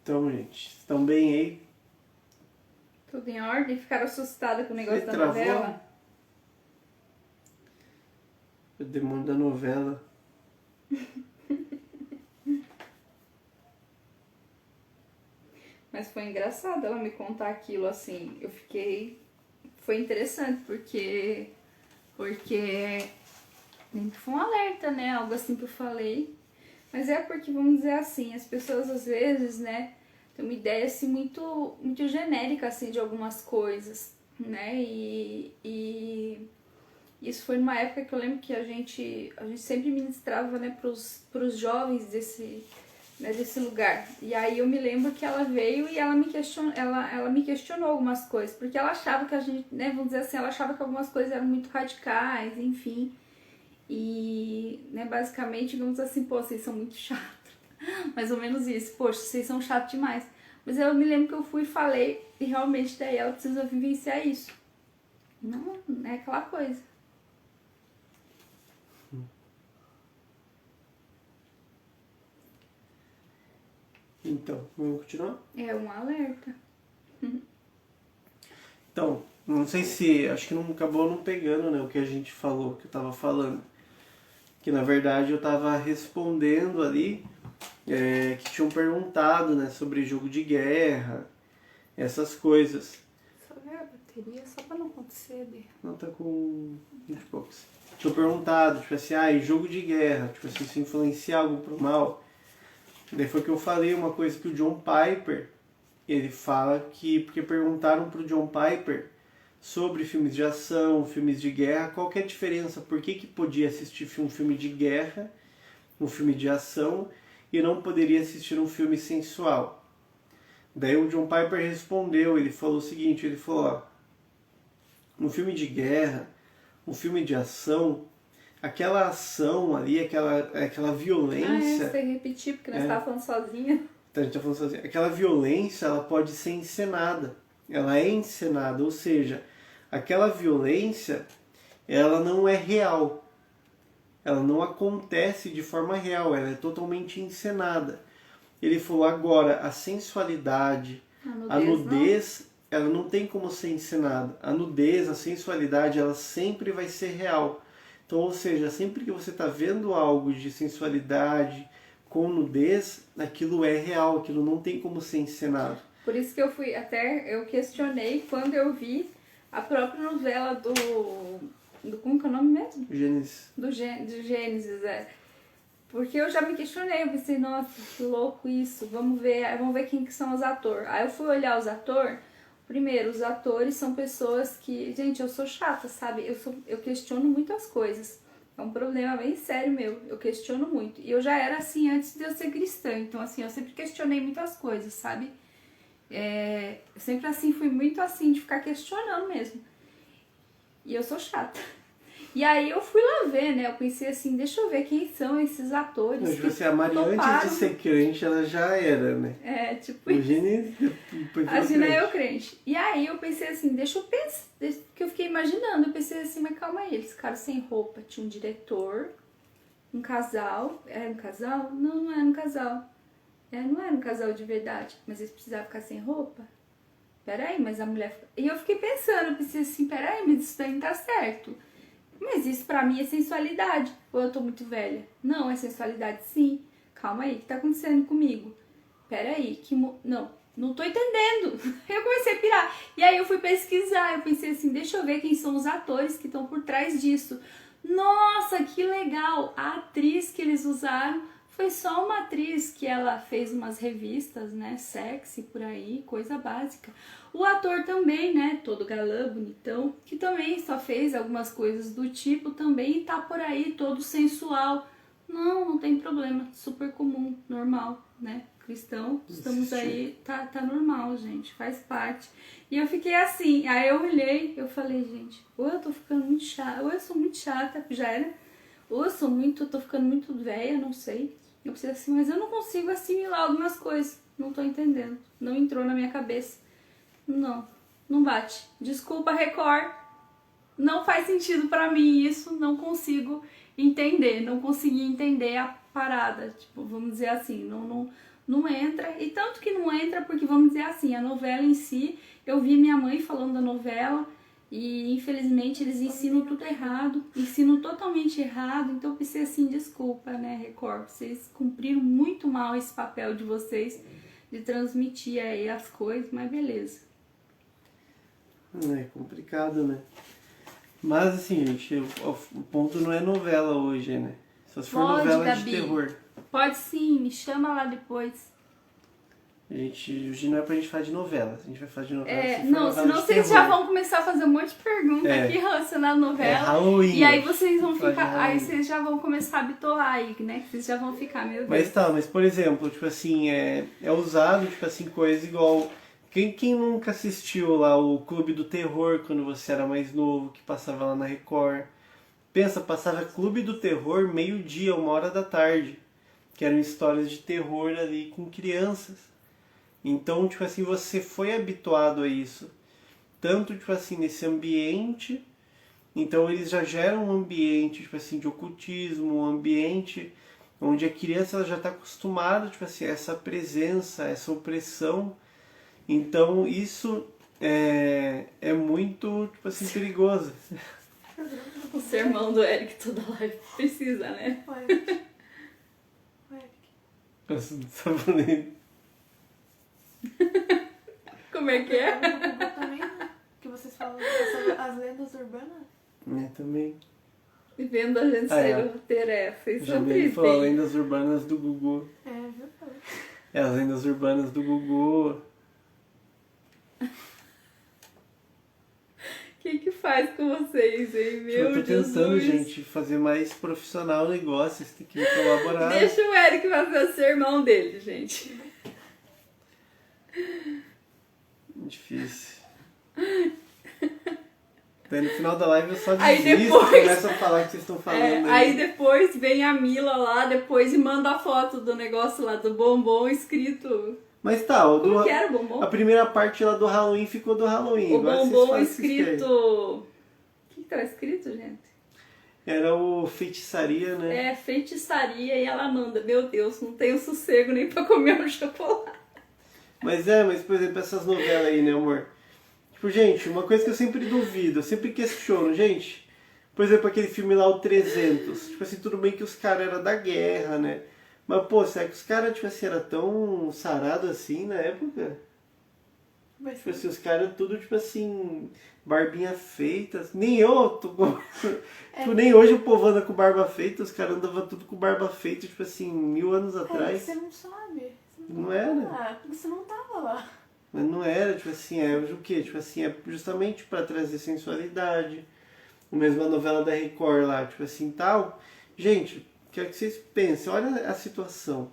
Então, gente, estão bem aí? Tudo em ordem? Ficaram assustadas com o negócio Você da travou? novela? O demônio da novela. Mas foi engraçado ela me contar aquilo assim. Eu fiquei... Foi interessante, porque nem que foi um alerta, né? Algo assim que eu falei. Mas é porque, vamos dizer assim, as pessoas às vezes, né, têm uma ideia assim muito genérica assim de algumas coisas, né? E isso foi numa época que eu lembro que a gente sempre ministrava, né, pros jovens desse lugar. E aí eu me lembro que ela veio e ela me questionou algumas coisas, porque ela achava que a gente, né, vamos dizer assim, ela achava que algumas coisas eram muito radicais, enfim. E, né, basicamente, digamos assim, pô, vocês são muito chatos. Mais ou menos isso. Poxa, vocês são chatos demais. Mas eu me lembro que eu fui e falei, e realmente daí ela precisa vivenciar isso. Não é aquela coisa. Então, vamos continuar? É um alerta. Então, não sei se... Acho que não acabou não pegando, né, o que a gente falou, que eu tava falando. Que, na verdade, eu tava respondendo ali que tinham perguntado, né, sobre jogo de guerra, essas coisas. Só ver a bateria, só pra não acontecer. Não, tá com 20 e poucos. Tinham perguntado, tipo assim, e jogo de guerra, tipo assim, se influencia algo pro mal. Daí foi que eu falei uma coisa que o John Piper, ele fala que, porque perguntaram pro John Piper sobre filmes de ação, filmes de guerra, qual que é a diferença, por que que podia assistir um filme de guerra, um filme de ação, e não poderia assistir um filme sensual. Daí o John Piper respondeu, ele falou o seguinte, ele falou, ó, um filme de guerra, um filme de ação, aquela ação ali, aquela violência... Você tem que repetir, porque nós estávamos falando sozinha. Então, a gente tá falando assim, aquela violência, ela pode ser encenada. Ela é encenada, ou seja, aquela violência, ela não é real. Ela não acontece de forma real, ela é totalmente encenada. Ele falou, agora, a sensualidade, a nudez, ela não tem como ser encenada. A nudez, a sensualidade, ela sempre vai ser real. Então, ou seja, sempre que você está vendo algo de sensualidade com nudez, aquilo é real, aquilo não tem como ser encenado. Por isso que eu questionei quando eu vi a própria novela como que é o nome mesmo? Gênesis. Do Gênesis, é. Porque eu já me questionei, eu pensei, nossa, que louco isso, vamos ver quem que são os atores. Aí eu fui olhar os atores. Primeiro, os atores são pessoas que... Gente, eu sou chata, sabe? Eu questiono muitas coisas. É um problema bem sério meu. Eu questiono muito. E eu já era assim antes de eu ser cristã. Então, assim, eu sempre questionei muitas coisas, sabe? Eu sempre, assim, fui muito assim, de ficar questionando mesmo. E eu sou chata. E aí eu fui lá ver, né? Eu pensei assim, deixa eu ver quem são esses atores. Mas você, a Maria, antes de ser crente, ela já era, né? Tipo o Gênesis, assim, né? Eu crente. E aí eu pensei assim, deixa eu pensar, que eu fiquei imaginando. Eu pensei assim, mas calma aí, eles ficaram sem roupa. Tinha um diretor, um casal. Era um casal? Não, não era um casal. Não era um casal de verdade. Mas eles precisavam ficar sem roupa? Peraí, mas a mulher... E eu fiquei pensando, eu pensei assim, peraí, mas isso daí não tá certo. Mas isso pra mim é sensualidade. Ou eu tô muito velha? Não, é sensualidade sim. Calma aí, o que tá acontecendo comigo? Peraí, não tô entendendo. Eu comecei a pirar. E aí eu fui pesquisar, eu pensei assim, deixa eu ver quem são os atores que estão por trás disso. Nossa, que legal! A atriz que eles usaram foi só uma atriz que ela fez umas revistas, né, sexy por aí, coisa básica. O ator também, né, todo galã, bonitão, que também só fez algumas coisas do tipo, também tá por aí, todo sensual. Não tem problema, super comum, normal, né? Cristão, estamos aí, tá normal, gente, faz parte. E eu fiquei assim, aí eu olhei, eu falei, gente, ou eu tô ficando muito chata, ou eu sou muito chata, já era, ou eu tô ficando muito velha, não sei. Eu pensei assim, mas eu não consigo assimilar algumas coisas, não tô entendendo, não entrou na minha cabeça. Não bate. Desculpa, Record, não faz sentido pra mim isso, não consigo entender, não consegui entender a parada, tipo, vamos dizer assim, não entra. E tanto que não entra porque, vamos dizer assim, a novela em si, eu vi minha mãe falando da novela e infelizmente eles ensinam tudo errado, ensinam totalmente errado. Então eu pensei assim, desculpa, né, Record, vocês cumpriram muito mal esse papel de vocês de transmitir aí as coisas, mas beleza. É complicado, né? Mas assim, gente, o ponto não é novela hoje, né? Só se for Pode, novela Gabi. de terror. Pode sim, me chama lá depois. Hoje não é pra gente falar de novela. A gente vai falar de novela. Não, senão vocês já vão começar a fazer um monte de perguntas aqui relacionadas à novela. É Halloween. E aí vocês vão ficar. Aí vocês já vão começar a bitolar aí, né? Que vocês já vão ficar, meu Deus. Mas por exemplo, tipo assim, é usado, tipo assim, coisa igual. Quem nunca assistiu lá o Clube do Terror quando você era mais novo, que passava lá na Record? Pensa, passava Clube do Terror 12:00, 1h da tarde. Que eram histórias de terror ali com crianças. Então, tipo assim, você foi habituado a isso. Tanto, tipo assim, nesse ambiente. Então, eles já geram um ambiente, tipo assim, de ocultismo, um ambiente onde a criança ela já está acostumada, tipo assim, a essa presença, a essa opressão. Então, isso é muito, tipo assim, perigoso. O sermão do Eric toda live precisa, né? O Eric. Como é que é? No Google também, né? Que vocês falam sobre as lendas urbanas. Também. Vendo a gente ter essa. Isso Já é me falou lendas urbanas do Gugu. Viu? As lendas urbanas do Gugu. O que faz com vocês, hein? Meu Eu tô tentando, Jesus. gente, fazer mais profissional o negócio. Vocês têm que me colaborar. Deixa o Eric fazer o sermão dele, gente. Difícil. Daí no final da live eu só Aí desisto depois- e começo a falar o que vocês estão falando. Aí depois vem a Mila lá, depois e manda a foto do negócio lá do bombom escrito. Mas tá, Como que era o bombom? a primeira parte lá do Halloween ficou do Halloween. O Agora vocês bombom fazem o que vocês querem. escrito. O que tá escrito, gente? Era o feitiçaria, né? É, feitiçaria, e ela manda, meu Deus, não tenho sossego nem pra comer um chocolate. Mas por exemplo, essas novelas aí, né, amor? Tipo, gente, uma coisa que eu sempre duvido, eu sempre questiono, gente. Por exemplo, aquele filme lá, o 300. Tipo assim, tudo bem que os caras eram da guerra, né? Mas, pô, será que os caras, tipo assim, eram tão sarados assim na época? Mas Tipo assim, os caras tudo, tipo assim, barbinha feita. Nem eu tô com... Tipo, nem hoje o povo anda com barba feita, os caras andavam tudo com barba feita, tipo assim, 1000 anos atrás. você não sabe. Você Não era? Ah, porque você não tava lá. Mas não era, tipo assim, o quê? Tipo assim, é justamente pra trazer sensualidade. A mesma novela da Record lá, tipo assim, tal. Gente, quero que vocês pensem, olha a situação.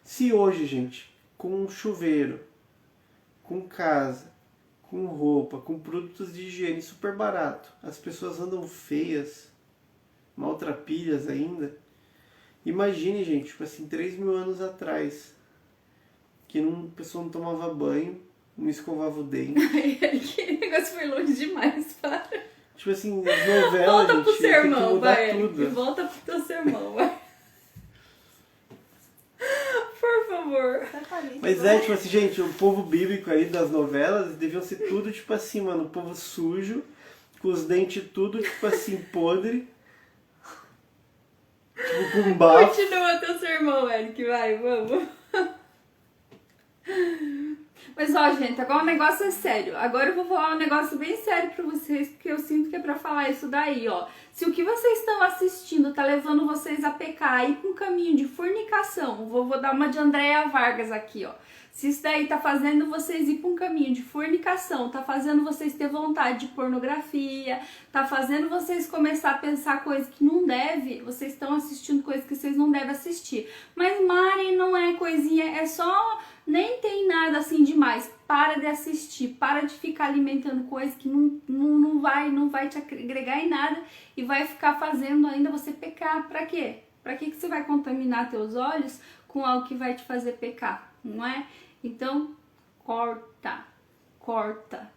Se hoje, gente, com um chuveiro, com casa, com roupa, com produtos de higiene super barato, as pessoas andam feias, maltrapilhas ainda. Imagine, gente, tipo assim, 3.000 anos atrás, que a pessoa não tomava banho, não escovava o dente. Que negócio foi longe demais, para. Tipo assim, as novelas, Volta gente, pro tem que sermão, mudar vai, tudo. Eric. Volta pro teu sermão, vai. Por favor. Até parei. Mas tipo assim, gente, o povo bíblico aí das novelas deviam ser tudo, tipo assim, mano, o povo sujo, com os dentes tudo, tipo assim, podre. Tipo, com bafo. Continua teu sermão, Eric, vai, vamos. Mas ó, gente, agora o negócio é sério. Agora eu vou falar um negócio bem sério pra vocês, porque eu sinto que é pra falar isso daí, ó. Se o que vocês estão assistindo tá levando vocês a pecar e ir pra um caminho de fornicação, vou dar uma de Andréa Vargas aqui, ó. Se isso daí tá fazendo vocês ir pra um caminho de fornicação, tá fazendo vocês ter vontade de pornografia, tá fazendo vocês começar a pensar coisas que não deve, vocês estão assistindo coisas que vocês não devem assistir. Mas Mari, não é coisinha, é só... Nem tem nada assim demais. Para de assistir, para de ficar alimentando coisas que não vai te agregar em nada e vai ficar fazendo ainda você pecar. Pra quê? Pra que você vai contaminar teus olhos com algo que vai te fazer pecar, não é? Então, corta.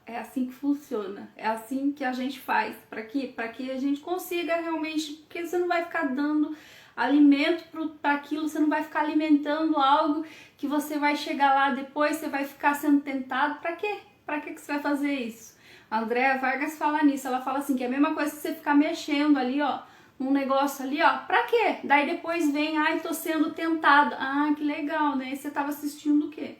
É assim que funciona. É assim que a gente faz. Pra quê? Pra que a gente consiga realmente... Porque você não vai ficar dando alimento para aquilo, você não vai ficar alimentando algo que você vai chegar lá depois, você vai ficar sendo tentado. Pra quê? Pra que você vai fazer isso? A Andréa Vargas fala nisso, ela fala assim, que é a mesma coisa que você ficar mexendo ali, ó, num negócio ali, ó, pra quê? Daí depois vem, ai, tô sendo tentado. Ah, que legal, né? E você tava assistindo o quê?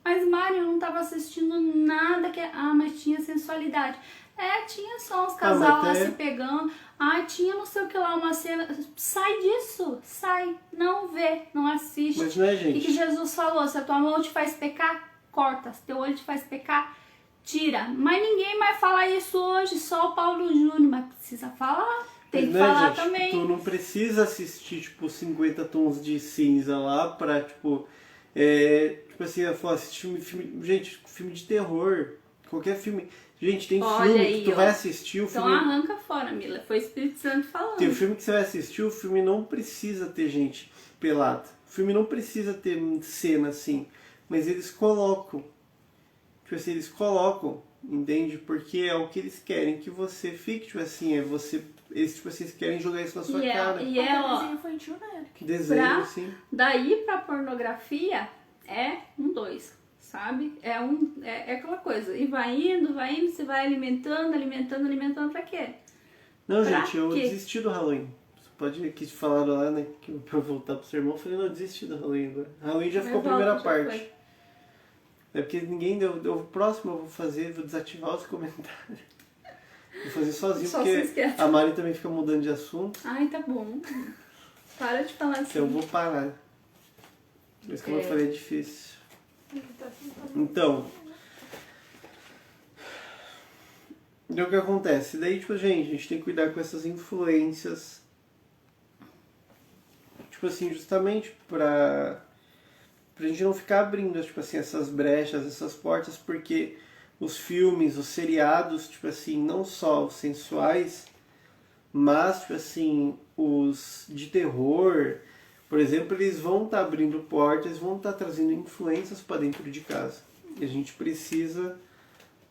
Mas, Mário, eu não tava assistindo nada que... Ah, mas tinha sensualidade. É, tinha só uns casal lá se pegando. Ah, tinha não sei o que lá, uma cena... Sai disso, sai. Não vê, não assiste. Mas não é, gente. O que Jesus falou? Se a tua mão te faz pecar, corta. Se teu olho te faz pecar, tira. Mas ninguém vai falar isso hoje, só o Paulo Júnior. Mas precisa falar, tem que falar gente, também. Tu não precisa assistir, tipo, 50 tons de cinza lá pra, tipo... tipo assim, eu falo, assistir filme... Gente, filme de terror. Qualquer filme... Gente, tem filme aí, que tu vai assistir, o então filme... arranca fora, Mila. Foi o Espírito Santo falando. Tem filme que você vai assistir, o filme não precisa ter gente pelada. O filme não precisa ter cena assim. Mas eles colocam. Tipo assim, eles colocam, entende? Porque é o que eles querem que você fique, tipo assim, eles, tipo assim, eles querem jogar isso na sua cara. E é, ó, desenho infantil, né? Desenho, pra, assim. daí pra pornografia é 2, sabe? É aquela coisa. E vai indo, você vai alimentando pra quê? Não, Pra gente, eu quê? desisti do Halloween. Você pode ver que falaram lá, né? Que pra eu voltar pro seu irmão, eu falei, não, eu desisti do Halloween agora. Halloween já ficou a primeira parte. Foi. É porque ninguém deu. O próximo eu vou fazer, vou desativar os comentários. Vou fazer sozinho, Só porque vocês querem. a Mari também fica mudando de assunto. Ai, tá bom. Para de falar assim. Então eu vou parar. Mas como eu falei, é difícil. Então. E o que acontece? Daí, tipo, gente, a gente tem que cuidar com essas influências. Tipo assim, justamente pra gente não ficar abrindo, tipo assim, essas brechas, essas portas, porque os filmes, os seriados, tipo assim, não só os sensuais, mas, tipo assim, os de terror, por exemplo, eles vão estar abrindo portas, vão estar trazendo influências para dentro de casa. E a gente precisa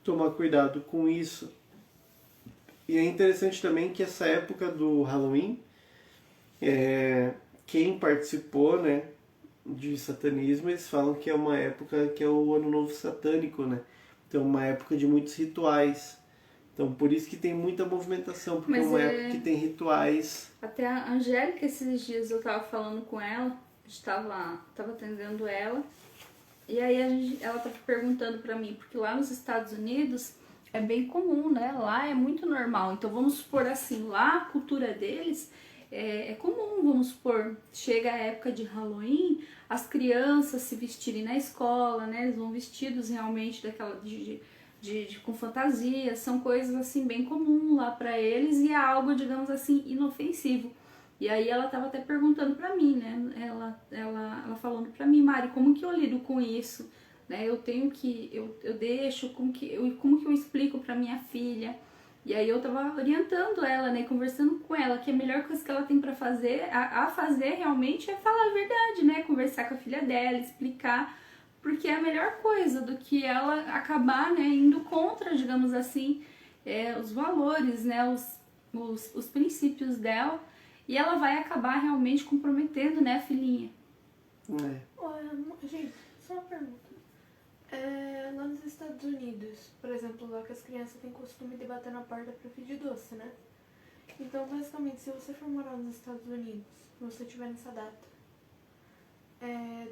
tomar cuidado com isso. E é interessante também que essa época do Halloween, quem participou, né, de satanismo, eles falam que é uma época que é o Ano Novo Satânico, né? Então, uma época de muitos rituais. Então, por isso que tem muita movimentação, porque é uma época que tem rituais. Até a Angélica, esses dias eu tava falando com ela, a gente tava atendendo ela, e aí ela tava perguntando pra mim, porque lá nos Estados Unidos é bem comum, né? Lá é muito normal. Então, vamos supor assim, lá a cultura deles é comum, vamos supor, chega a época de Halloween, as crianças se vestirem na escola, né? Eles vão vestidos realmente com fantasia, são coisas assim bem comum lá pra eles e é algo, digamos assim, inofensivo. E aí ela tava até perguntando pra mim, né? Ela falando pra mim, Mari, como que eu lido com isso? Né? Eu deixo, como que eu explico pra minha filha? E aí eu tava orientando ela, né, conversando com ela, que a melhor coisa que ela tem pra fazer, a fazer realmente é falar a verdade, né, conversar com a filha dela, explicar, porque é a melhor coisa do que ela acabar, né, indo contra, digamos assim, os valores, né, os princípios dela, e ela vai acabar realmente comprometendo, né, a filhinha. Gente, só uma pergunta. Lá nos Estados Unidos, por exemplo, lá que as crianças têm costume de bater na porta pra pedir doce, né? Então, basicamente, se você for morar nos Estados Unidos, se você tiver nessa data,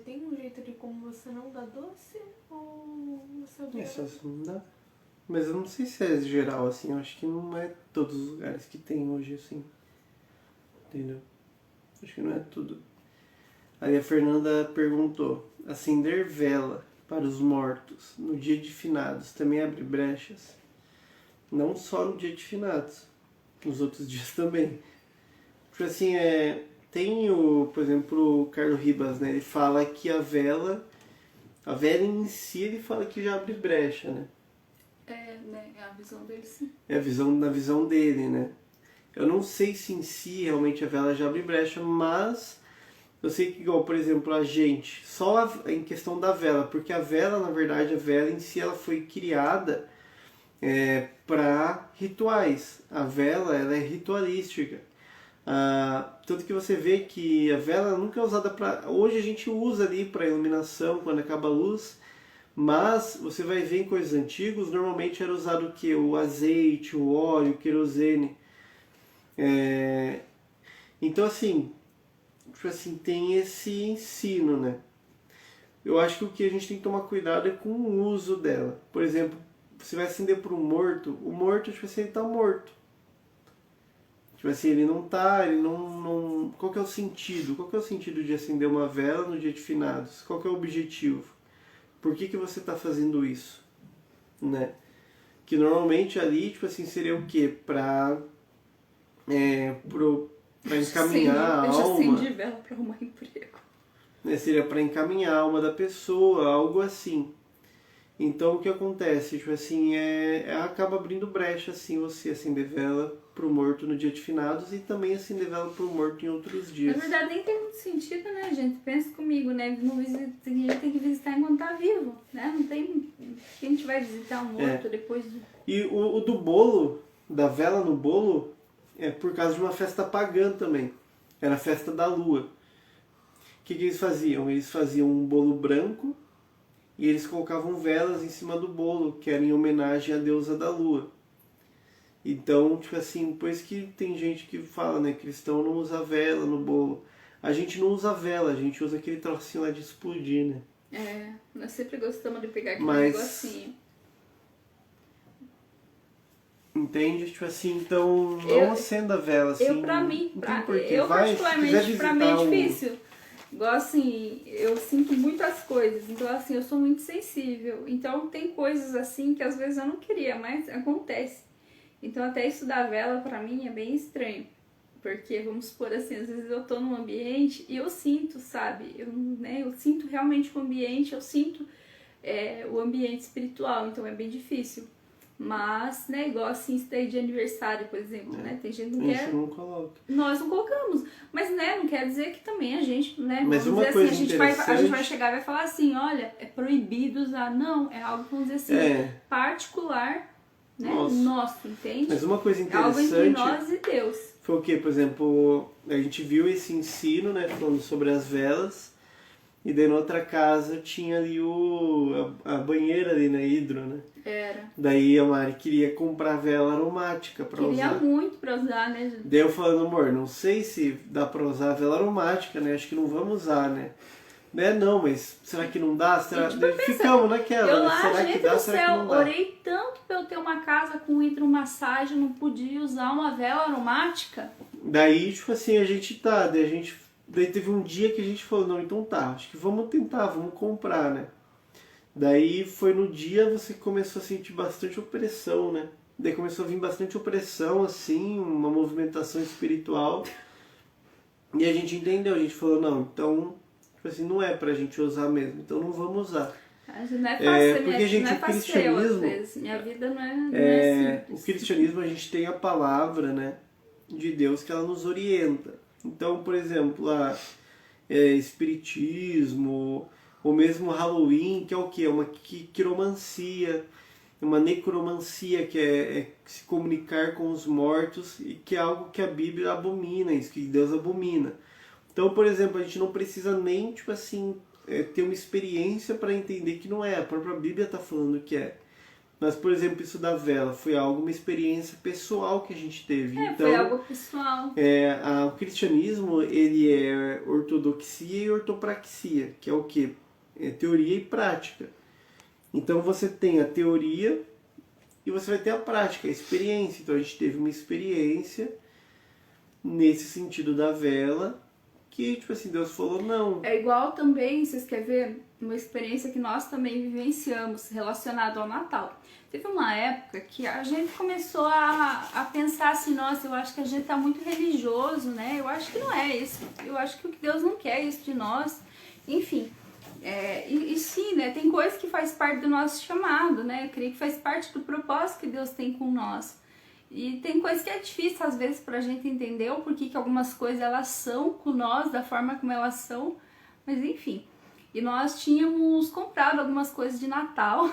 tem um jeito de como você não dá doce ou você é obrigado? Isso assim não dá. Mas eu não sei se é geral assim, eu acho que não é todos os lugares que tem hoje assim. Entendeu? Acho que não é tudo. Aí a Fernanda perguntou, acender vela para os mortos no dia de finados também abre brechas? Não só no dia de finados, nos outros dias também. Tipo assim, tem por exemplo, o Carlos Ribas, né? Ele fala que a vela em si, ele fala que já abre brecha, né? Né? É a visão dele, sim. É na visão dele, né? Eu não sei se em si realmente a vela já abre brecha, mas eu sei que, igual, por exemplo, a gente, só em questão da vela, porque a vela, na verdade, a vela em si, ela foi criada para rituais. A vela, ela é ritualística. Tanto que você vê que a vela nunca é usada para... Hoje a gente usa ali para iluminação, quando acaba a luz, mas você vai ver em coisas antigas, normalmente era usado o que? O azeite, o óleo, o querosene. Então assim, tipo assim, tem esse ensino, né? Eu acho que o que a gente tem que tomar cuidado é com o uso dela. Por exemplo, você vai acender para um morto, o morto, tipo assim, ele tá morto. Tipo assim, ele não tá, ele não... Qual que é o sentido? Qual que é o sentido de acender uma vela no dia de finados? Qual que é o objetivo? Por que você tá fazendo isso? Né? Que normalmente ali, tipo assim, seria o quê? Pra encaminhar a alma. Eu já acendi vela pra arrumar emprego. Né? Seria para encaminhar a alma da pessoa, algo assim. Então o que acontece? Tipo assim, acaba abrindo brecha assim você acender vela pro morto no dia de finados e também acender vela pro morto em outros dias. Na verdade nem tem muito sentido, né, gente? Pensa comigo, né? A gente tem que visitar enquanto tá vivo, né? Não tem... A gente vai visitar um morto depois do... E o do bolo, da vela no bolo, é por causa de uma festa pagã também. Era a festa da lua. O que eles faziam? Eles faziam um bolo branco e eles colocavam velas em cima do bolo, que era em homenagem à deusa da lua. Então, tipo assim, por isso que tem gente que fala, né, cristão não usa vela no bolo. A gente não usa vela, a gente usa aquele trocinho lá de explodir, né? Nós sempre gostamos de pegar aquele Mas... negocinho. Entende? Tipo assim, então não acenda a vela, assim. Eu, pra mim, eu vai, particularmente, pra mim é difícil. Igual assim, eu sinto muitas coisas, então assim, eu sou muito sensível. Então tem coisas assim que às vezes eu não queria, mas acontece. Então até estudar vela pra mim é bem estranho. Porque, vamos supor assim, às vezes eu tô num ambiente e eu sinto, sabe? Eu sinto realmente o ambiente, eu sinto o ambiente espiritual, então é bem difícil. Mas, né, igual assim, isso daí de aniversário, por exemplo, né? Tem gente que não quer... não coloca. Nós não colocamos. Mas, né, não quer dizer que também a gente, né? Mas vamos uma dizer coisa assim, a gente vai chegar e vai falar assim, olha, é proibido usar. Não, é algo, vamos dizer assim, particular, né? Nosso, entende? Mas uma coisa é algo interessante... entre nós e Deus. Foi o que, por exemplo, a gente viu esse ensino, né, falando sobre as velas. E daí na outra casa tinha ali a banheira ali na hidro, né? Era. Daí a Mari queria comprar vela aromática pra usar. Queria muito pra usar, né, gente? Daí eu falando, amor, não sei se dá pra usar vela aromática, né? Acho que não vamos usar, né? Né? Não, mas será que não dá? Será... Tipo, ficamos naquela, eu né? lá, Será gente que dá? do Será que céu, não dá? orei tanto pra eu ter uma casa com hidromassagem, não podia usar uma vela aromática. Daí, tipo assim, daí teve um dia que a gente falou, não, então tá, acho que vamos tentar, vamos comprar, né? Daí foi no dia você começou a sentir bastante opressão, né? Daí começou a vir bastante opressão, assim, uma movimentação espiritual. E a gente entendeu, a gente falou, não, então, tipo assim, não é pra gente usar mesmo, então não vamos usar. Não é fácil, porque, gente, não é o fácil cristianismo, eu, às vezes. Minha vida não é simples. O cristianismo, a gente tem a palavra, né, de Deus que ela nos orienta. Então, por exemplo, espiritismo, ou mesmo Halloween, que é o quê? É uma quiromancia, uma necromancia, que é se comunicar com os mortos, e que é algo que a Bíblia abomina, isso que Deus abomina. Então, por exemplo, a gente não precisa nem, tipo assim, ter uma experiência para entender que não é. A própria Bíblia está falando que é. Mas, por exemplo, isso da vela foi uma experiência pessoal que a gente teve. Então, foi algo pessoal. O cristianismo, ele é ortodoxia e ortopraxia, que é o quê? É teoria e prática. Então você tem a teoria e você vai ter a prática, a experiência. Então a gente teve uma experiência nesse sentido da vela, que, tipo assim, Deus falou não. É igual também, vocês querem ver, uma experiência que nós também vivenciamos relacionado ao Natal. Teve uma época que a gente começou a pensar assim, nossa, eu acho que a gente tá muito religioso, né? Eu acho que não é isso. Eu acho que Deus não quer isso de nós. Enfim, e sim, né? Tem coisas que faz parte do nosso chamado, né? Eu creio que faz parte do propósito que Deus tem com nós. E tem coisas que é difícil às vezes pra gente entender o porquê que algumas coisas elas são com nós, da forma como elas são, mas enfim. E nós tínhamos comprado algumas coisas de Natal,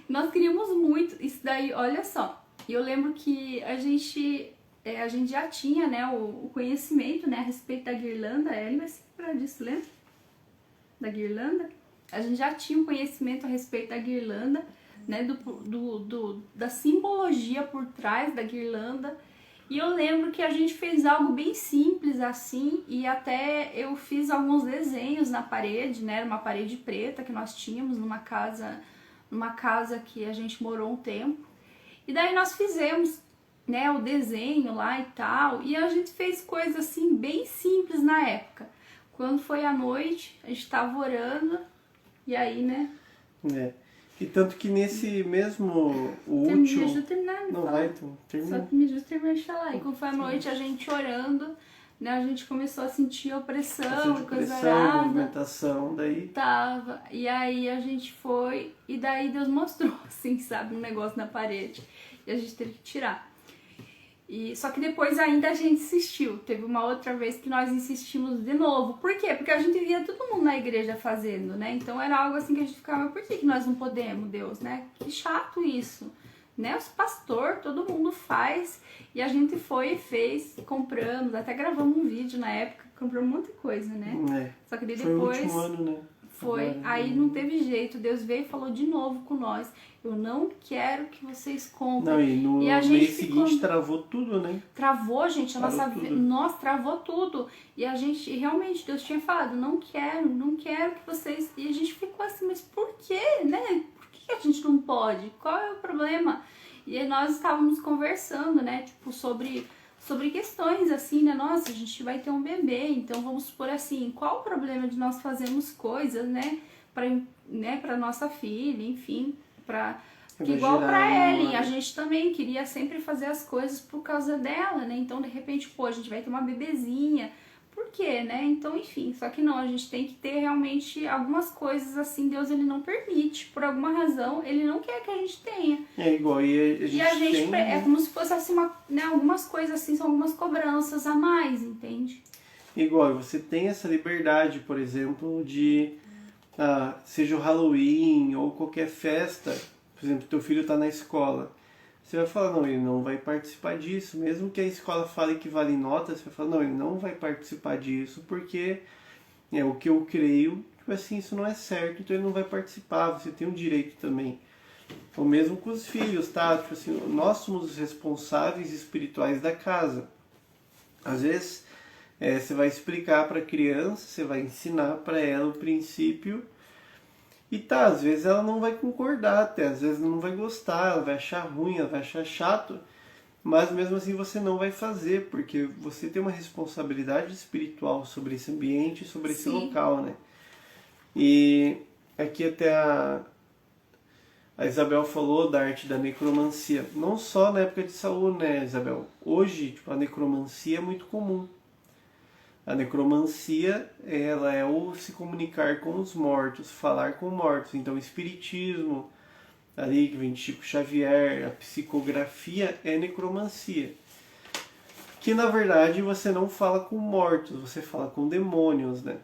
nós queríamos muito isso daí, olha só. E eu lembro que a gente a gente já tinha, né, o conhecimento, né, a respeito da guirlanda. A Ellen vai se lembrar disso, lembra? Da guirlanda. A gente já tinha um conhecimento a respeito da guirlanda, né, da simbologia por trás da guirlanda. E eu lembro que a gente fez algo bem simples assim, e até eu fiz alguns desenhos na parede, né, uma parede preta que nós tínhamos numa casa que a gente morou um tempo. E daí nós fizemos, né, o desenho lá e tal, e a gente fez coisas assim bem simples na época. Quando foi à noite, a gente estava orando, e aí, né? E tanto que nesse mesmo Me último... ajuda a terminar. Não vai, então, termina. Só que me ajuda a terminar de falar. E quando foi à noite, a gente orando, né, a gente começou a sentir opressão, coisa arada. Movimentação, daí... Tava. E aí a gente foi, e daí Deus mostrou, assim, sabe, um negócio na parede. E a gente teve que tirar. Só que depois ainda a gente insistiu. Teve uma outra vez que nós insistimos de novo. Por quê? Porque a gente via todo mundo na igreja fazendo, né? Então era algo assim que a gente ficava, por que nós não podemos, Deus, né? Que chato isso, né? Os pastores, todo mundo faz. E a gente foi e fez, compramos, até gravamos um vídeo na época, compramos um monte de coisa, né? Só que daí depois... Foi o último ano, né? Foi, Agora, aí não teve jeito, Deus veio e falou de novo com nós, eu não quero que vocês comprem. Não, e no a gente mês seguinte travou tudo, né? Travou, gente, Parou travou tudo. E a gente, realmente, Deus tinha falado, não quero que vocês... E a gente ficou assim, mas por quê, né? Por que a gente não pode? Qual é o problema? E aí nós estávamos conversando, né, tipo, sobre questões assim, né? Nossa, a gente vai ter um bebê, então vamos supor assim, qual o problema de nós fazermos coisas, né, para nossa filha, enfim, igual para Ellen, a gente também queria sempre fazer as coisas por causa dela, né? Então, de repente, pô, a gente vai ter uma bebezinha. Por quê, né? Então, enfim, só que não, a gente tem que ter realmente algumas coisas assim, Deus ele não permite, por alguma razão, ele não quer que a gente tenha. É igual, e a gente tem, é como se fosse assim, né, algumas coisas assim, são algumas cobranças a mais, entende? Igual, você tem essa liberdade, por exemplo, de, seja o Halloween ou qualquer festa, por exemplo, teu filho está na escola. Você vai falar, não, ele não vai participar disso. Mesmo que a escola fale que vale nota, você vai falar, não, ele não vai participar disso porque é o que eu creio, tipo assim, isso não é certo, então ele não vai participar, você tem um direito também. Ou mesmo com os filhos, tá? Tipo assim, nós somos os responsáveis espirituais da casa. Às vezes, você vai explicar para a criança, você vai ensinar para ela o princípio. E tá, às vezes ela não vai concordar até, às vezes não vai gostar, ela vai achar ruim, ela vai achar chato, mas mesmo assim você não vai fazer, porque você tem uma responsabilidade espiritual sobre esse ambiente, sobre esse local, né? E aqui até a Isabel falou da arte da necromancia, não só na época de Saul, né, Isabel? Hoje, tipo, a necromancia é muito comum. A necromancia, ela é o se comunicar com os mortos, falar com mortos. Então, o espiritismo, ali que vem de Chico Xavier, a psicografia é necromancia. Que, na verdade, você não fala com mortos, você fala com demônios, né?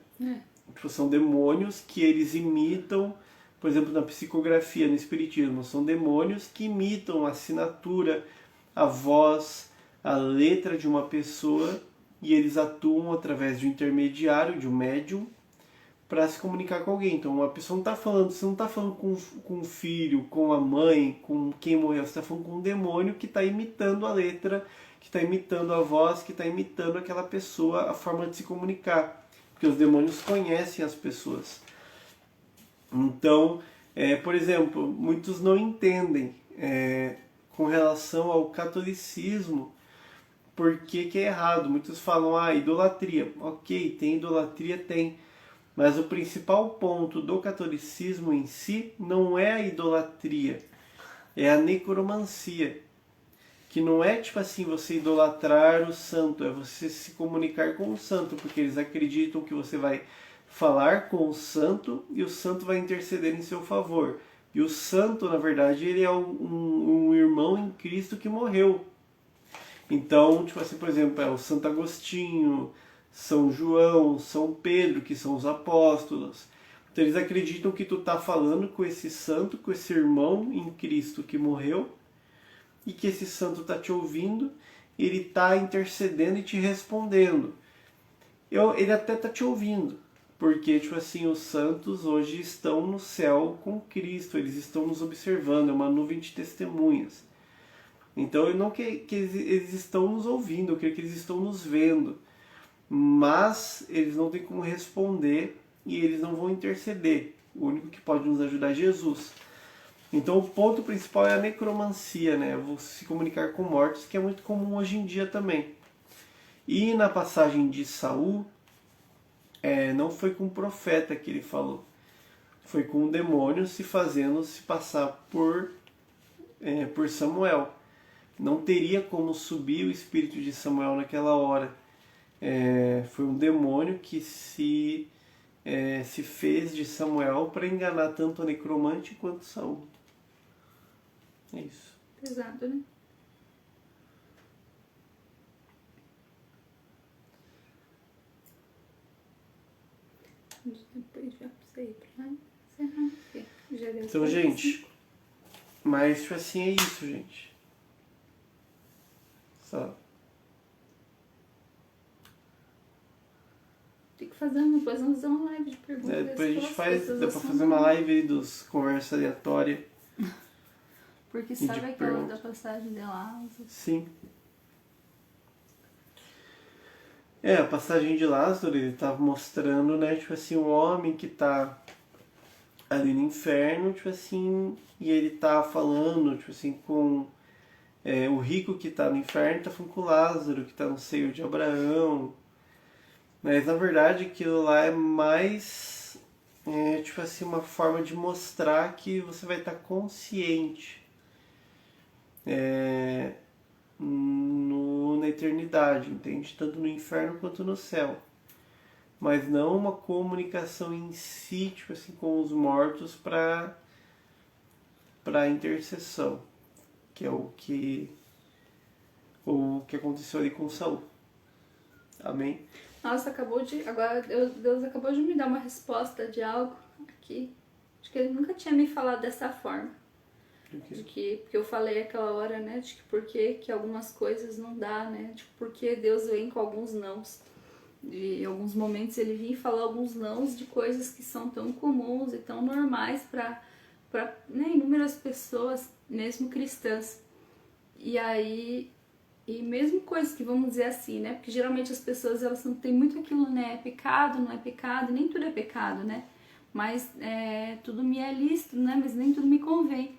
Tipo, são demônios que eles imitam, por exemplo, na psicografia, no espiritismo, são demônios que imitam a assinatura, a voz, a letra de uma pessoa, e eles atuam através de um intermediário, de um médium, para se comunicar com alguém. Então, a pessoa não está falando, você não está falando com o filho, com a mãe, com quem morreu, você está falando com um demônio que está imitando a letra, que está imitando a voz, que está imitando aquela pessoa, a forma de se comunicar. Porque os demônios conhecem as pessoas. Então, por exemplo, muitos não entendem com relação ao catolicismo, por que é errado. Muitos falam, idolatria. Ok, tem idolatria, tem. Mas o principal ponto do catolicismo em si não é a idolatria, é a necromancia. Que não é tipo assim, você idolatrar o santo, é você se comunicar com o santo, porque eles acreditam que você vai falar com o santo e o santo vai interceder em seu favor. E o santo, na verdade, ele é um irmão em Cristo que morreu. Então, tipo assim, por exemplo, o Santo Agostinho, São João, São Pedro, que são os apóstolos. Então eles acreditam que tu tá falando com esse santo, com esse irmão em Cristo que morreu, e que esse santo tá te ouvindo, ele está intercedendo e te respondendo. Ele até está te ouvindo, porque tipo assim, os santos hoje estão no céu com Cristo, eles estão nos observando, é uma nuvem de testemunhas. Então eu não que eles estão nos ouvindo, eu creio que eles estão nos vendo, mas eles não têm como responder e eles não vão interceder. O único que pode nos ajudar é Jesus. Então o ponto principal é a necromancia, né? Você se comunicar com mortos, que é muito comum hoje em dia também. E na passagem de Saul, não foi com o profeta que ele falou, foi com o demônio se fazendo se passar por Samuel. Não teria como subir o espírito de Samuel naquela hora. Foi um demônio que se fez de Samuel para enganar tanto a necromante quanto Saul. É isso. Pesado, né? Depois já sei pra encerrar. Então, gente, mas tipo assim, é isso, gente. Só. Tem que fazer uma live de perguntas. Depois a gente faz, dá pra fazer uma live aí dos conversa aleatória. Porque sabe aquela da passagem de Lázaro? Sim. A passagem de Lázaro, ele tava mostrando, né, tipo assim, um homem que tá ali no inferno, tipo assim, e ele tá falando, tipo assim, com o rico que tá no inferno, tá falando com o Lázaro, que tá no seio de Abraão. Mas na verdade aquilo lá é mais, tipo assim, uma forma de mostrar que você vai estar consciente na eternidade, entende? Tanto no inferno quanto no céu. Mas não uma comunicação em si, tipo assim, com os mortos para intercessão, que é o que aconteceu ali com Saul. Amém? Nossa, agora Deus acabou de me dar uma resposta de algo aqui. Acho que ele nunca tinha me falado dessa forma. Porque eu falei aquela hora, né, de que por que algumas coisas não dá, né, de por que Deus vem com alguns nãos. Em alguns momentos ele vinha falar alguns nãos de coisas que são tão comuns e tão normais para inúmeras pessoas, mesmo cristãs. E aí, mesmo coisas que vamos dizer assim, né, porque geralmente as pessoas elas não têm muito aquilo, né, é pecado, não é pecado, nem tudo é pecado, né, mas tudo me é lícito, né, mas nem tudo me convém.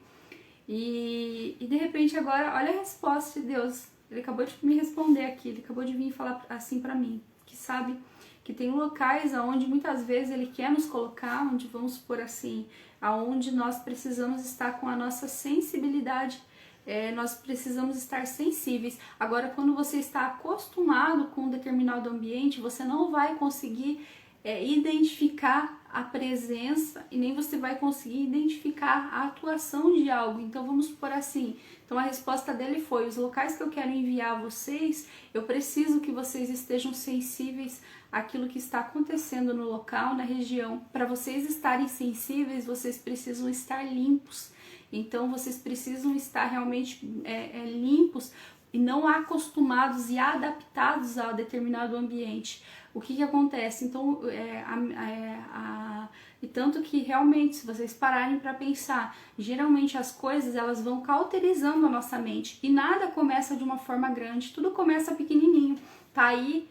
E de repente agora, olha a resposta de Deus. Ele acabou de me responder aqui, ele acabou de vir falar assim pra mim, que sabe que tem locais aonde muitas vezes ele quer nos colocar, onde vamos por assim, aonde nós precisamos estar com a nossa sensibilidade, nós precisamos estar sensíveis. Agora, quando você está acostumado com um determinado ambiente, você não vai conseguir identificar a presença e nem você vai conseguir identificar a atuação de algo. Então vamos por assim. Então a resposta dele foi: os locais que eu quero enviar vocês, eu preciso que vocês estejam sensíveis àquilo que está acontecendo no local, na região. Para vocês estarem sensíveis, vocês precisam estar limpos. Então vocês precisam estar realmente limpos e não acostumados e adaptados a determinado ambiente. O que acontece? Então, e tanto que realmente, se vocês pararem para pensar, geralmente as coisas elas vão cauterizando a nossa mente e nada começa de uma forma grande, tudo começa pequenininho. Tá aí,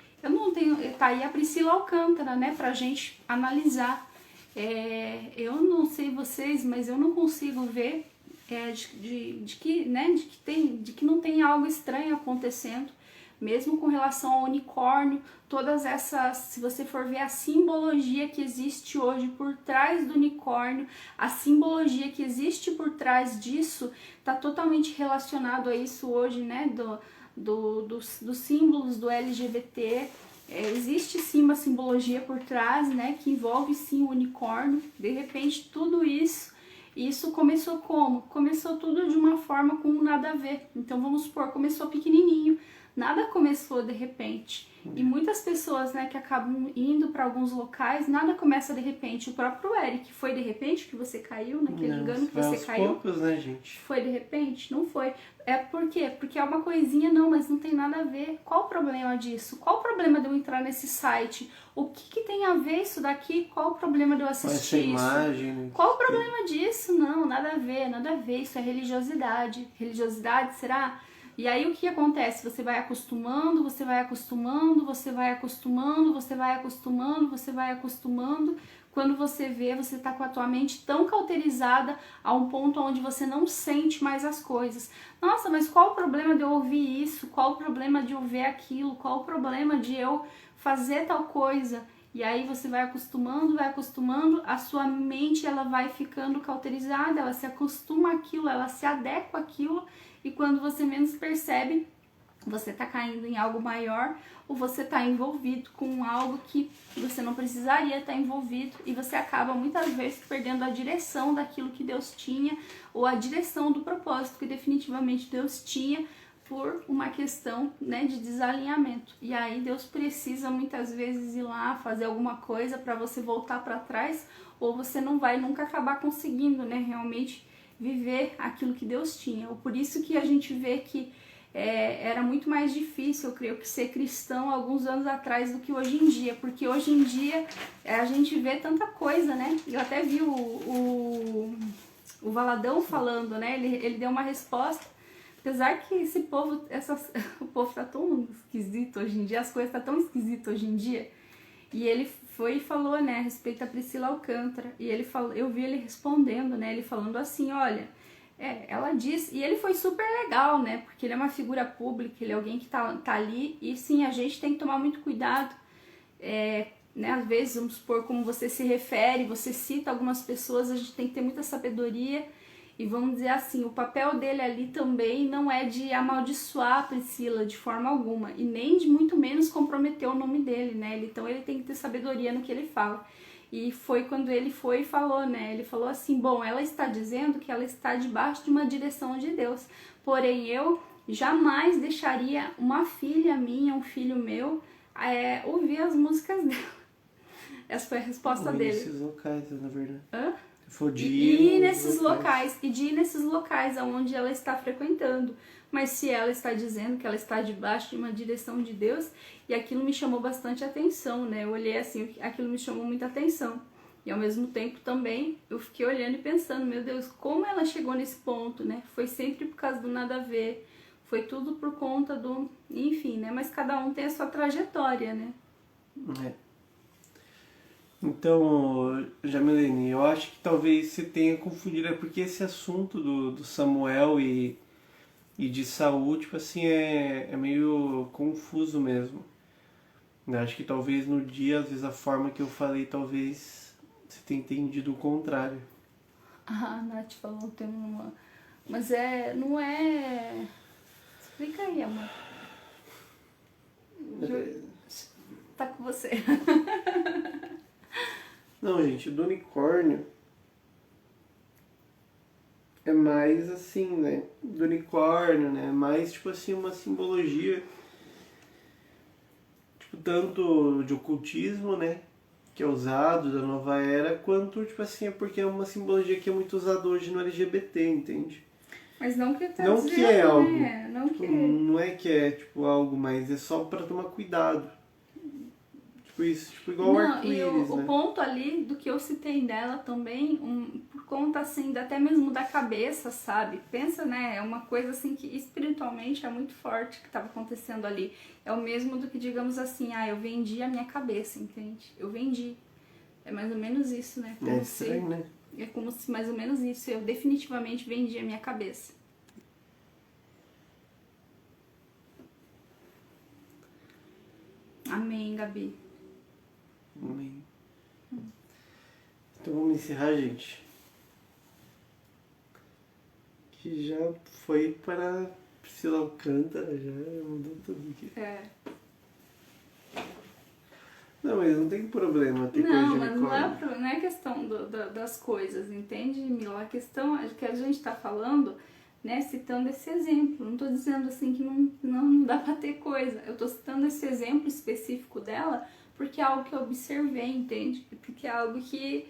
tá aí a Priscila Alcântara, né, pra gente analisar. Eu não sei vocês, mas eu não consigo ver de que não tem algo estranho acontecendo. Mesmo com relação ao unicórnio, todas essas, se você for ver a simbologia que existe hoje por trás do unicórnio, a simbologia que existe por trás disso, está totalmente relacionado a isso hoje, né, dos símbolos do LGBT. Existe sim uma simbologia por trás, né, que envolve sim o unicórnio. De repente, tudo isso começou como? Começou tudo de uma forma com nada a ver. Então vamos supor, começou pequenininho. Nada começou de repente. E muitas pessoas, né, que acabam indo para alguns locais, nada começa de repente. O próprio Eric, foi de repente que você caiu, naquele engano que você caiu? Poucos, né, gente? Foi de repente? Não foi. É por quê? Porque é uma coisinha, não, mas não tem nada a ver. Qual o problema disso? Qual o problema de eu entrar nesse site? O que tem a ver isso daqui? Qual o problema de eu assistir essa imagem, isso? Qual o problema disso? Não, nada a ver, nada a ver. Isso é religiosidade. Religiosidade, será? E aí o que acontece? Você vai acostumando, você vai acostumando, você vai acostumando, você vai acostumando, você vai acostumando. Quando você vê, você tá com a tua mente tão cauterizada a um ponto onde você não sente mais as coisas. Nossa, mas qual o problema de eu ouvir isso? Qual o problema de eu ver aquilo? Qual o problema de eu fazer tal coisa? E aí você vai acostumando, a sua mente ela vai ficando cauterizada, ela se acostuma àquilo, ela se adequa àquilo. E quando você menos percebe, você está caindo em algo maior ou você está envolvido com algo que você não precisaria estar envolvido e você acaba muitas vezes perdendo a direção daquilo que Deus tinha ou a direção do propósito que definitivamente Deus tinha por uma questão, né, de desalinhamento. E aí Deus precisa muitas vezes ir lá fazer alguma coisa para você voltar para trás ou você não vai nunca acabar conseguindo, né, realmente viver aquilo que Deus tinha. Por isso que a gente vê que era muito mais difícil, eu creio, que ser cristão alguns anos atrás do que hoje em dia, porque hoje em dia a gente vê tanta coisa, né? Eu até vi o Valadão falando, né? Ele deu uma resposta, apesar que esse povo, o povo tá tão esquisito hoje em dia, as coisas tá tão esquisitas hoje em dia, e ele foi e falou, né, a respeito a Priscila Alcântara, e ele falou, eu vi ele respondendo, né, ele falando assim, olha, ela disse, e ele foi super legal, né, porque ele é uma figura pública, ele é alguém que tá ali, e sim, a gente tem que tomar muito cuidado, né, às vezes, vamos supor, como você se refere, você cita algumas pessoas, a gente tem que ter muita sabedoria, e vamos dizer assim, o papel dele ali também não é de amaldiçoar a Priscila de forma alguma, e nem de muito menos comprometer o nome dele, né? Então ele tem que ter sabedoria no que ele fala. E foi quando ele foi e falou, né? Ele falou assim, bom, ela está dizendo que ela está debaixo de uma direção de Deus, porém eu jamais deixaria uma filha minha, um filho meu, ouvir as músicas dela. Essa foi a resposta dele. Nesses locais, na verdade. Hã? De ir nesses locais, e de ir nesses locais aonde ela está frequentando. Mas se ela está dizendo que ela está debaixo de uma direção de Deus, e aquilo me chamou bastante atenção, né? Eu olhei assim, aquilo me chamou muita atenção. E ao mesmo tempo também eu fiquei olhando e pensando, meu Deus, como ela chegou nesse ponto, né? Foi sempre por causa do nada a ver, foi tudo por conta do... Enfim, né? Mas cada um tem a sua trajetória, né? Então, Jamilene, eu acho que talvez você tenha confundido, é porque esse assunto do Samuel e de Saul, tipo assim, é meio confuso mesmo. Eu acho que talvez no dia, às vezes a forma que eu falei, talvez você tenha entendido o contrário. Ah, a Nath falou um termo, mas não é... Explica aí, amor. Tá com você. Não, gente, o do unicórnio é mais assim, né? Do unicórnio, né? É mais, tipo assim, uma simbologia, tipo, tanto de ocultismo, né? Que é usado da nova era, quanto, tipo assim, é porque é uma simbologia que é muito usada hoje no LGBT, entende? Mas não que tá não dizendo, que é algo, né? Não, tipo, que... não é que é, tipo, algo, mas é só pra tomar cuidado. Tipo isso, tipo igual o arco-íris, o né? ponto ali do que eu citei dela também, por conta assim, até mesmo da cabeça, sabe? Pensa, né? É uma coisa assim que espiritualmente é muito forte que estava acontecendo ali. É o mesmo do que, digamos assim, eu vendi a minha cabeça, entende? Eu vendi. É mais ou menos isso, né? Como estranho, né? É como se mais ou menos isso. Eu definitivamente vendi a minha cabeça. Amém, Gabi. Amém. Então vamos encerrar, gente. Que já foi para Priscila Alcântara, já mudou tudo aqui. Não, mas não tem problema ter coisa de mas não é questão das coisas, entende, Mila? A questão é que a gente tá falando né, citando esse exemplo. Não tô dizendo assim que não dá pra ter coisa. Eu tô citando esse exemplo específico dela porque é algo que eu observei, entende? Porque é algo que,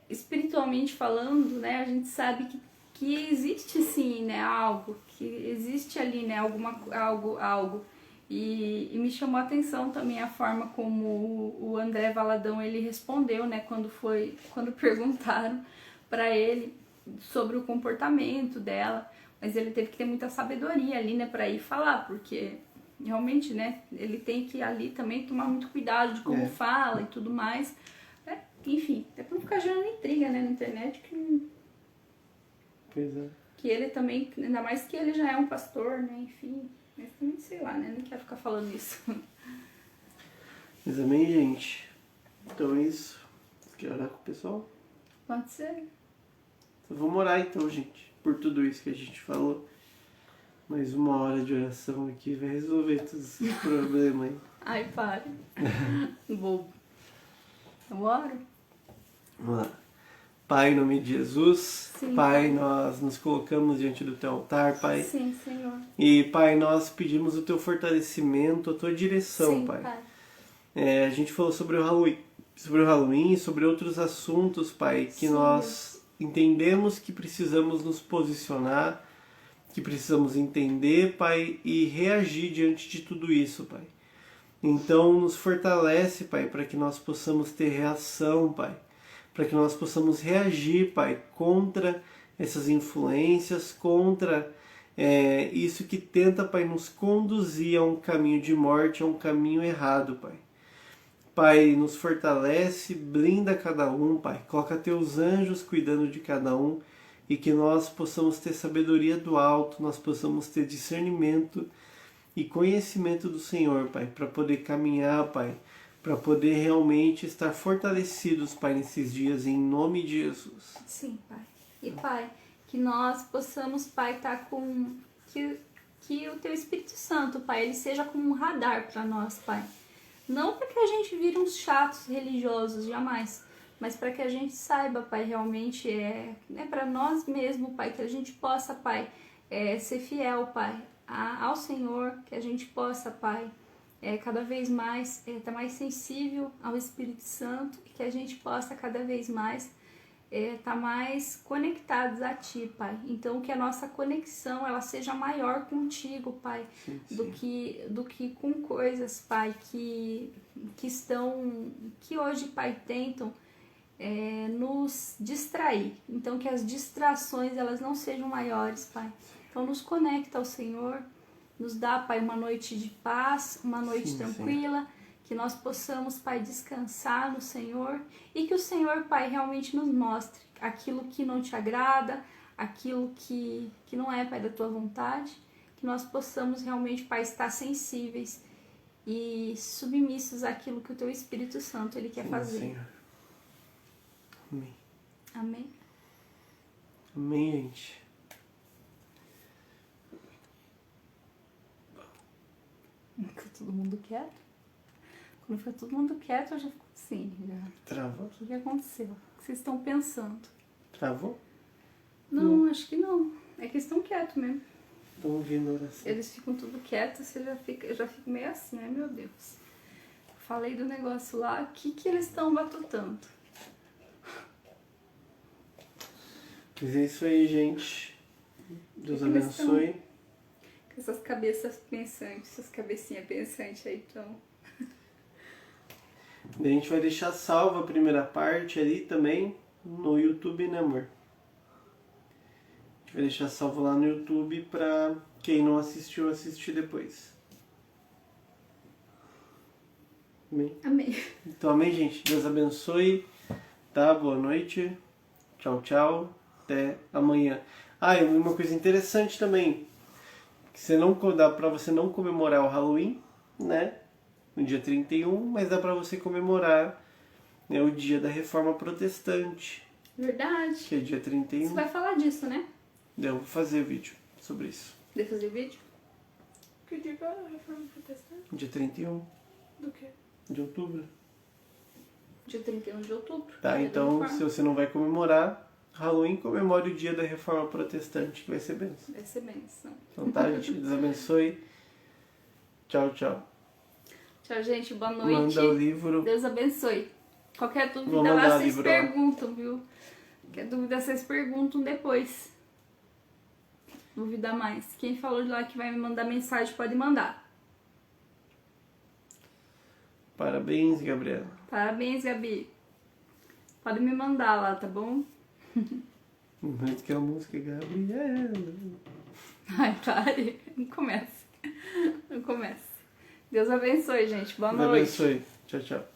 espiritualmente falando, né, a gente sabe que existe sim, né, algo, que existe ali, né, algo. E me chamou a atenção também a forma como o André Valadão ele respondeu, né, quando perguntaram para ele sobre o comportamento dela, mas ele teve que ter muita sabedoria ali, né, para ir falar, porque realmente, né, ele tem que ali também tomar muito cuidado de como fala e tudo mais, né? Enfim, até pra não ficar gerando intriga, né, na internet, Pois é. que ele também, ainda mais que ele já é um pastor, né, enfim, mas também sei lá, né, não quero ficar falando isso. Mas amém, gente. Então é isso. Você quer orar com o pessoal? Pode ser. Então vamos orar então, gente, por tudo isso que a gente falou. Mais uma hora de oração aqui vai resolver todos esses problemas aí. Ai, para. Bobo. Eu oro? Vamos lá. Pai, em nome de Jesus, Sim, Pai, nós nos colocamos diante do Teu altar, Pai. Sim, Senhor. E, Pai, nós pedimos o Teu fortalecimento, a Tua direção, Sim, Pai. A gente falou sobre o Halloween, sobre outros assuntos, Pai, que Sim, nós entendemos que precisamos nos posicionar, que precisamos entender, Pai, e reagir diante de tudo isso, Pai. Então, nos fortalece, Pai, para que nós possamos ter reação, Pai. Para que nós possamos reagir, Pai, contra essas influências, contra isso que tenta, Pai, nos conduzir a um caminho de morte, a um caminho errado, Pai. Pai, nos fortalece, blinda cada um, Pai. Coloca Teus anjos cuidando de cada um e que nós possamos ter sabedoria do alto, nós possamos ter discernimento e conhecimento do Senhor, Pai, para poder caminhar, Pai, para poder realmente estar fortalecidos, Pai, nesses dias, em nome de Jesus. Sim, Pai. E, Pai, que nós possamos, Pai, estar com... Que o Teu Espírito Santo, Pai, ele seja como um radar para nós, Pai. Não para que a gente vire uns chatos religiosos, jamais. Mas para que a gente saiba, Pai, realmente para nós mesmos, Pai, que a gente possa, Pai, ser fiel, Pai, ao Senhor, que a gente possa, Pai, cada vez mais estar mais sensível ao Espírito Santo e que a gente possa cada vez mais estar mais conectados a Ti, Pai. Então que a nossa conexão ela seja maior contigo, Pai, Sim. do que com coisas, Pai, que hoje, Pai, tentam nos distrair. Então que as distrações elas não sejam maiores, Pai. Então nos conecta ao Senhor, nos dá, Pai, uma noite de paz, uma noite tranquila, que nós possamos, Pai, descansar no Senhor e que o Senhor, Pai, realmente nos mostre aquilo que não te agrada, aquilo que não é, Pai, da Tua vontade, que nós possamos realmente, Pai, estar sensíveis e submissos àquilo que o Teu Espírito Santo ele quer fazer. Senhor. Amém. Amém? Amém, gente. Fica todo mundo quieto? Quando fica todo mundo quieto, eu já fico assim. Travou? O que aconteceu? O que vocês estão pensando? Travou? Não, acho que não. É que eles estão quietos mesmo. Estão ouvindo a oração. Eles ficam tudo quietos, eu já fico meio assim, ai meu Deus. Falei do negócio lá, o que eles estão batutando? Mas é isso aí, gente. Deus abençoe. Com essas cabeças pensantes, essas cabecinhas pensantes aí, então. A gente vai deixar salva a primeira parte ali também no YouTube, né, amor? A gente vai deixar salvo lá no YouTube pra quem não assistiu, assistir depois. Amém? Amém. Então, amém, gente. Deus abençoe. Tá? Boa noite. Tchau, tchau. Até amanhã. Ah, e uma coisa interessante também. Que você não dá pra você não comemorar o Halloween, né? No dia 31, mas dá pra você comemorar, né, o dia da Reforma Protestante. Verdade. Que é dia 31. Você vai falar disso, né? Eu vou fazer vídeo sobre isso. De fazer vídeo? Que dia que é a Reforma Protestante? Dia 31 Do quê? de outubro. Dia 31 de outubro. Tá, Dia da então Reforma. se você não vai comemorar, Halloween comemore o dia da Reforma Protestante, que vai ser bênção. Vai ser bênção. Então tá, gente, Deus abençoe. Tchau, tchau. Tchau, gente. Boa noite. Manda o livro. Deus abençoe. Qualquer Vou dúvida mandar lá, o vocês livro lá. perguntam, viu? Qualquer dúvida, vocês perguntam depois. Dúvida mais. Quem falou de lá que vai me mandar mensagem, pode mandar. Parabéns, Gabriela. Parabéns, Gabi. Pode me mandar lá, tá bom? Mas que a música, Gabriela. Ai, pare. Não comece. Não comece. Deus abençoe, gente. Boa Deus noite. abençoe. Tchau, tchau.